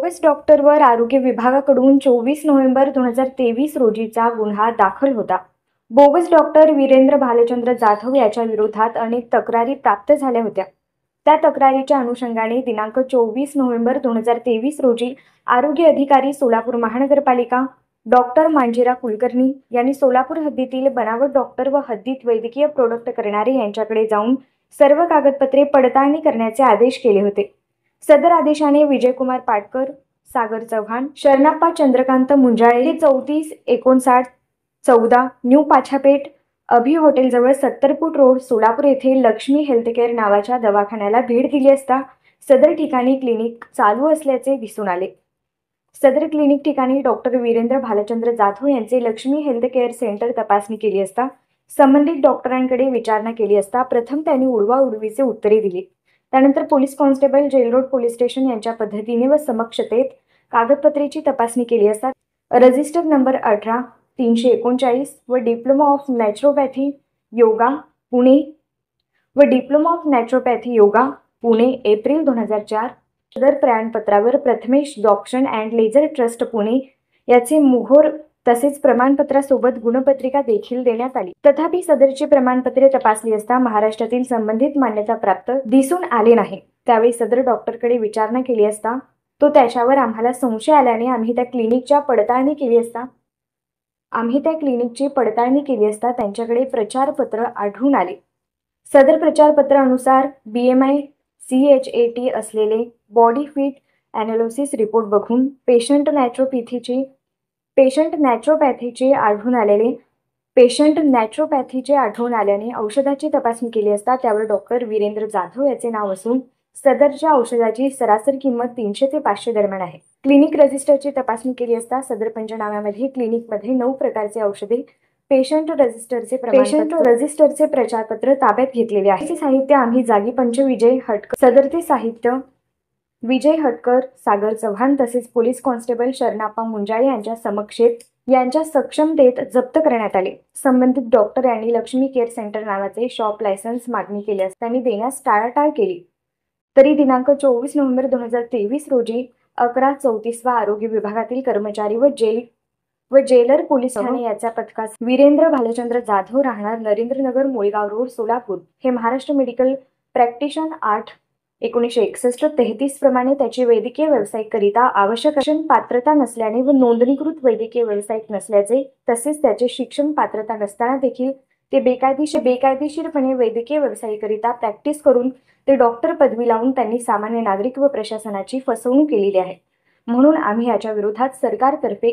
Bogus डॉक्टरवर आरोग्य विभागाकडून 24 November 2023 रोजीचा गुन्हा दाखल होता। बोगस डॉक्टर वीरेंद्र भालचंद्र जाधव याच्या विरोधात अनेक तक्रारी प्राप्त झाल्या होत्या। त्या तक्रारीच्या अनुषंगाने दिनांक 24 नोव्हेंबर 2023 रोजी आरोग्य अधिकारी सोलापूर महानगरपालिका डॉक्टर मांजिरा कुलकर्णी यांनी सोलापूर हद्दीतील बनावट डॉक्टर व हद्दीत वैद्यकीय प्रोडक्ट करणारे यांच्याकडे जाऊन सर्व कागदपत्रे पडताळणी करण्याचे आदेश केले होते। सदर आदेशाने विजयकुमार पाटकर, सागर चव्हाण, शरणप्पा चंद्रकांत मुंजाळे 345914 न्यू पाछापेठ अभि हॉटेलजवळ 70 फूट रोड सोलापूर येथे लक्ष्मी हेल्थकेअर नावाच्या दवाखान्याला भेट दिली असता सदर ठिकाणी क्लिनिक चालू असल्याचे दिसून आले। सदर क्लिनिक ठिकाणी डॉक्टर वीरेंद्र भालचंद्र जाधव यांचे लक्ष्मी हेल्थकेअर सेंटर तपासणी केली असता संबंधित डॉक्टरांकडे विचारणा केली असता प्रथम त्यांनी उडवाउडवीचे उत्तरे दिली। त्यानंतर police constable Jail Road police station यांच्या पद्धतीने व समक्षतेत कागदपत्रेची तपासणी केली असता रजिस्टर नंबर 18-339 व diploma of naturopathy yoga Pune April 2004 सदर प्रमाणपत्रावर प्रथमेश डॉक्शन अँड लेझर ट्रस्ट पुणे याचे मुहूर तसेच प्रमाणपत्रासोबत गुणपत्रिका देखील देण्यात आली। तथापि सदरची प्रमाणपत्रे तपासली असता महाराष्ट्रातील संबंधित मान्यता प्राप्त दिसून आले नाही। त्यावेळी सदर डॉक्टरकडे विचारणा केली असता तो त्याच्यावर आम्हाला संशय आल्याने आम्ही त्या क्लिनिकची पडताळणी केली असता त्यांच्याकडे प्रचारपत्र आढळून आले। सदर प्रचारपत्र अनुसार BMI CHAT असलेले बॉडी फिट एनालिसिस रिपोर्ट बघून पेशंट नॅचरोपॅथीचे आढळून आल्याने औषधाची तपासणी केली असता त्यावर डॉक्टर वीरेंद्र जाधव याचे नाव असून सदरच्या औषधाची सरासरी किंमत 300 ते 500 दरम्यान आहे। क्लिनिक रजिस्टरची तपासणी केली असता सदर पंचनाम्यामध्ये क्लिनिकमध्ये 9 प्रकारचे औषधे पेशंट रजिस्टरचे प्रचारपत्र ताब्यात घेतलेले आहे। साहित्य आम्ही जागी पंच सदरचे साहित्य विजय हटकर, सागर चव्हाण तसेच पोलीस कॉन्स्टेबल शरणप्पा मुंजाळे यांच्या सक्षमतेत जप्त करण्यात आले। संबंधित डॉक्टर यांनी लक्ष्मी केअर सेंटर नावाचे शॉप लायसन्स मागणी केली असता त्यांनी देण्यास टाळाटाळ केली। तरी दिनांक 24 नोव्हेंबर 2023 रोजी 1134 आरोग्य विभागातील कर्मचारी व जेलर पोलीस ठाणे याच्या पथकास वीरेंद्र भालचंद्र जाधव राहणार नरेंद्रनगर मुळगाव रोड सोलापूर हे महाराष्ट्र मेडिकल प्रॅक्टिशन 8/1961-33 प्रमाणे त्याची वैद्यकीय व्यावसायिकरिता आवश्यक पात्रता नसल्याने व नोंदणीकृत वैद्यकीय व्यावसायिक नसल्याचे तसेच त्याचे शिक्षण पात्रता नसताना देखील ते बेकायदेशीरपणे वैद्यकीय व्यावसायिकरिता प्रॅक्टिस करून ते डॉक्टर पदवी लावून त्यांनी सामान्य नागरिक व प्रशासनाची फसवणूक केलेली आहे। म्हणून आम्ही याच्या विरोधात सरकारतर्फे